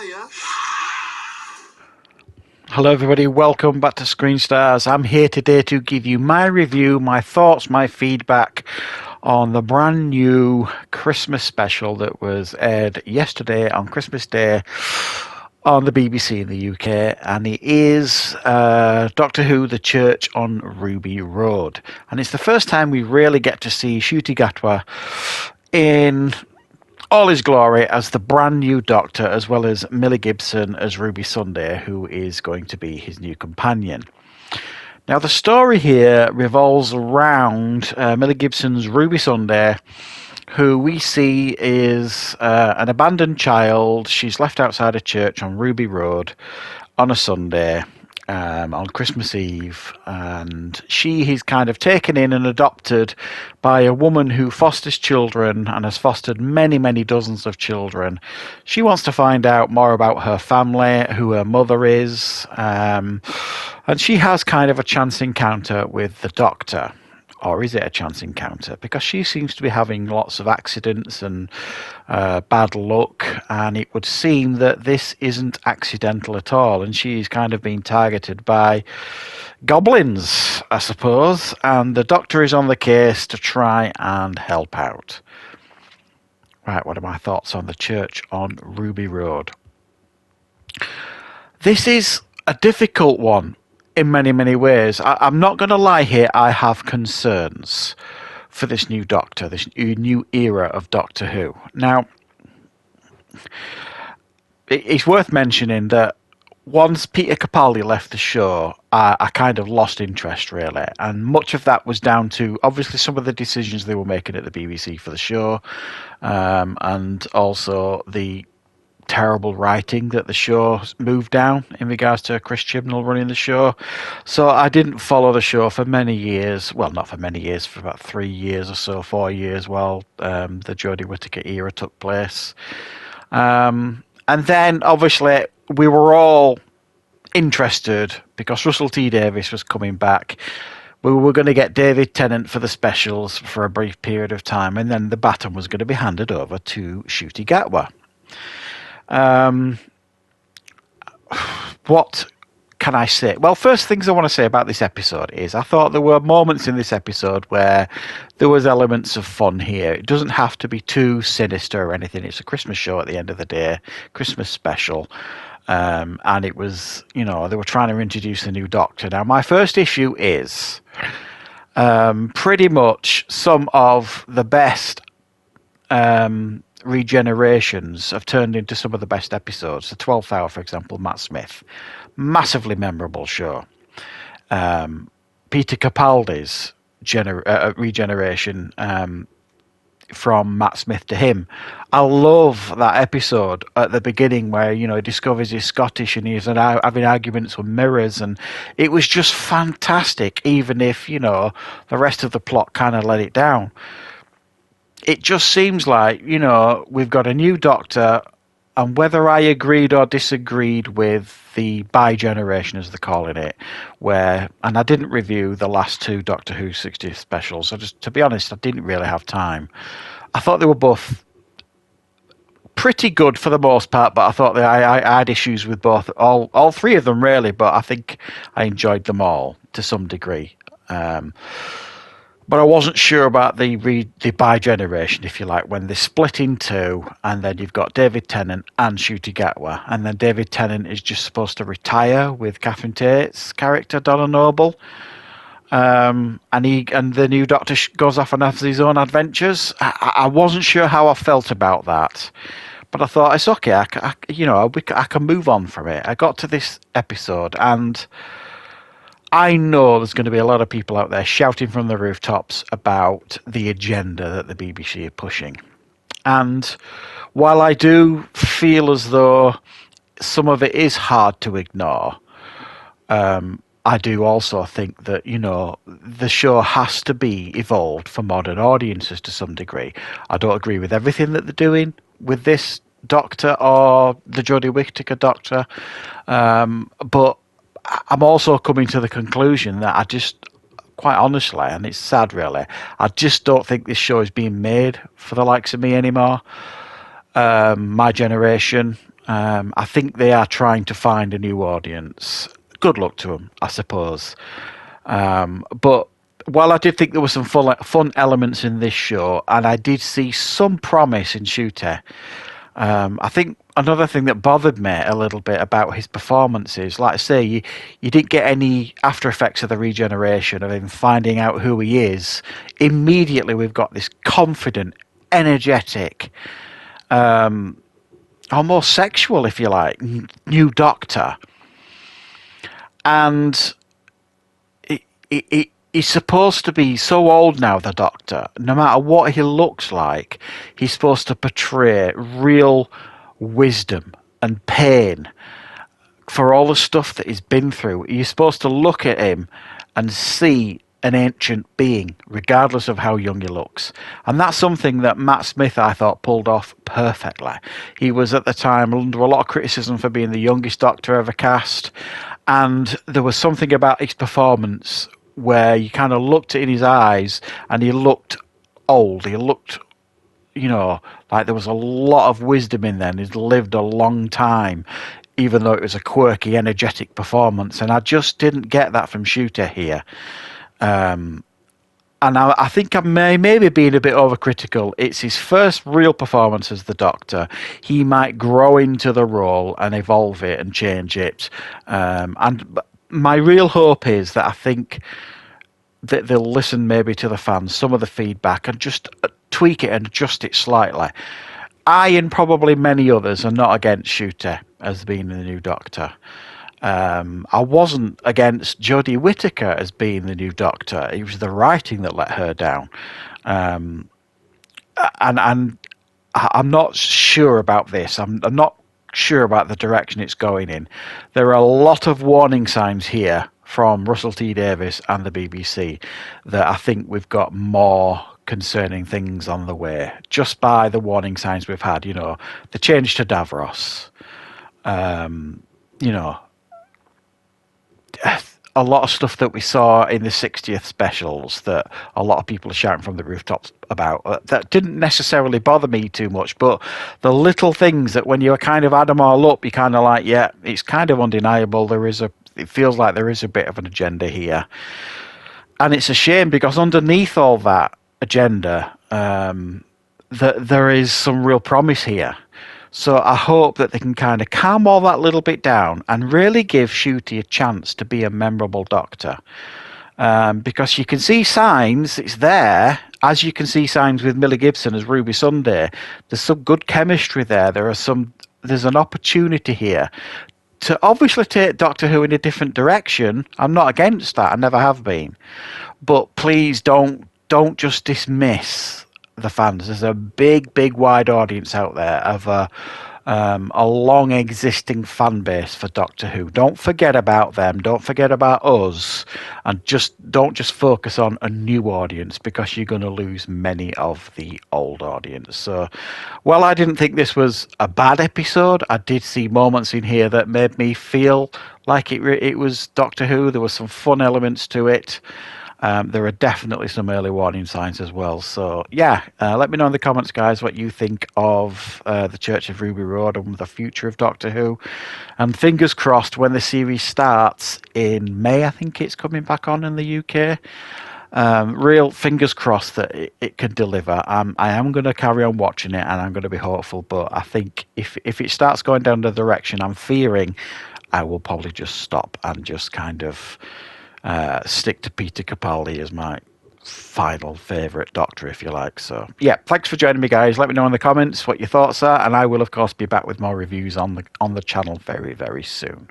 Hiya. Hello everybody, welcome back to Screenstars. I'm here today to give you my review, my thoughts, my feedback on the brand new Christmas special that was aired yesterday on Christmas Day on the BBC in the UK, and it is Doctor Who, The Church on Ruby Road. And it's the first time we really get to see Ncuti Gatwa in all his glory as the brand new Doctor, as well as Millie Gibson as Ruby Sunday, who is going to be his new companion. Now, the story here revolves around Millie Gibson's Ruby Sunday, who we see is an abandoned child. She's left outside a church on Ruby Road on a Sunday. On Christmas Eve, and she is kind of taken in and adopted by a woman who fosters children and has fostered many, many dozens of children. She wants to find out more about her family, who her mother is, and she has kind of a chance encounter with the Doctor. Or is it a chance encounter? Because she seems to be having lots of accidents and bad luck, and it would seem that this isn't accidental at all, and she's kind of being targeted by goblins, I suppose, and the Doctor is on the case to try and help out. Right, what are my thoughts on The Church on Ruby Road? This is a difficult one in many, many ways. I'm not going to lie here, I have concerns for this new Doctor, this new era of Doctor Who. Now, it's worth mentioning that once Peter Capaldi left the show, I kind of lost interest, really. And much of that was down to, obviously, some of the decisions they were making at the BBC for the show, and also the terrible writing that the show moved down in regards to Chris Chibnall running the show. So I didn't follow the show for many years. Well, not for many years, for about 3 years or so, 4 years while the Jodie Whittaker era took place. And then, obviously, we were all interested because Russell T Davies was coming back. We were going to get David Tennant for the specials for a brief period of time, and then the baton was going to be handed over to Ncuti Gatwa. What can I say? Well, first things I want to say about this episode is I thought there were moments in this episode where there was elements of fun here. It doesn't have to be too sinister or anything. It's a Christmas show at the end of the day, Christmas special. And it was, they were trying to introduce a new Doctor. Now, my first issue is pretty much some of the best regenerations have turned into some of the best episodes. The 12th Hour, for example, Matt Smith. Massively memorable show. Peter Capaldi's regeneration from Matt Smith to him. I love that episode at the beginning where, he discovers he's Scottish and he's having arguments with mirrors, and it was just fantastic, even if, the rest of the plot kind of let it down. It just seems like, we've got a new Doctor, and whether I agreed or disagreed with the bi-generation, as they're calling it, and I didn't review the last two Doctor Who 60th specials. To be honest, I didn't really have time. I thought they were both pretty good for the most part, but I thought that I had issues with all three of them, really, but I think I enjoyed them all to some degree. But I wasn't sure about the bi-generation, if you like, when they split in two, and then you've got David Tennant and Ncuti Gatwa, and then David Tennant is just supposed to retire with Catherine Tate's character, Donna Noble, and the new Doctor goes off and has his own adventures. I wasn't sure how I felt about that, but I thought it's okay. I can move on from it. I got to this episode, and I know there's going to be a lot of people out there shouting from the rooftops about the agenda that the BBC are pushing. And while I do feel as though some of it is hard to ignore, I do also think that, the show has to be evolved for modern audiences to some degree. I don't agree with everything that they're doing with this Doctor or the Jodie Whittaker Doctor, but I'm also coming to the conclusion that I just, quite honestly, and it's sad really, I just don't think this show is being made for the likes of me anymore. My generation, I think they are trying to find a new audience. Good luck to them, I suppose. But while I did think there were some fun elements in this show, and I did see some promise in Shooter, I think another thing that bothered me a little bit about his performances, like I say, you didn't get any after effects of the regeneration of him finding out who he is. Immediately, we've got this confident, energetic, almost sexual, if you like, new Doctor, and he's supposed to be so old now, the Doctor. No matter what he looks like, he's supposed to portray real wisdom and pain for all the stuff that he's been through. You're supposed to look at him and see an ancient being, regardless of how young he looks. And that's something that Matt Smith, I thought, pulled off perfectly. He was at the time under a lot of criticism for being the youngest Doctor ever cast. And there was something about his performance where you kind of looked in his eyes and he looked old. He looked, like there was a lot of wisdom in there, and he'd lived a long time, even though it was a quirky, energetic performance. And I just didn't get that from Shooter here. And I think I maybe being a bit overcritical. It's his first real performance as the Doctor. He might grow into the role and evolve it and change it. And my real hope is that I think that they'll listen maybe to the fans, some of the feedback, and just tweak it and adjust it slightly. I and probably many others are not against Shooter as being the new Doctor. I wasn't against Jodie Whittaker as being the new Doctor. It was the writing that let her down. And I'm not sure about this. I'm not sure about the direction it's going in. There are a lot of warning signs here from Russell T Davies and the BBC that I think we've got more concerning things on the way, just by the warning signs we've had. The change to Davros, a lot of stuff that we saw in the 60th specials that a lot of people are shouting from the rooftops about that didn't necessarily bother me too much, but the little things that when you kind of add them all up, you kind of like, yeah, it's kind of undeniable. It feels like there is a bit of an agenda here. And it's a shame because underneath all that agenda, there is some real promise here. So I hope that they can kind of calm all that little bit down and really give Shooty a chance to be a memorable Doctor. Because you can see signs, it's there, as you can see signs with Millie Gibson as Ruby Sunday. There's some good chemistry there. There's an opportunity here to obviously take Doctor Who in a different direction. I'm not against that. I never have been. But please don't just dismiss the fans. There's a big, wide audience out there of a long existing fan base for Doctor Who. Don't forget about them. Don't forget about us, and don't just focus on a new audience, because you're going to lose many of the old audience. So, while I didn't think this was a bad episode, I did see moments in here that made me feel like it was Doctor Who. There were some fun elements to it. There are definitely some early warning signs as well. So, yeah, let me know in the comments, guys, what you think of the Church of Ruby Road and the future of Doctor Who. And fingers crossed, when the series starts in May, I think it's coming back on in the UK. Real fingers crossed that it can deliver. I am going to carry on watching it, and I'm going to be hopeful. But I think if it starts going down the direction I'm fearing, I will probably just stop and just kind of stick to Peter Capaldi as my final favourite Doctor, if you like. So, yeah, thanks for joining me, guys. Let me know in the comments what your thoughts are, and I will, of course, be back with more reviews on the channel very, very soon.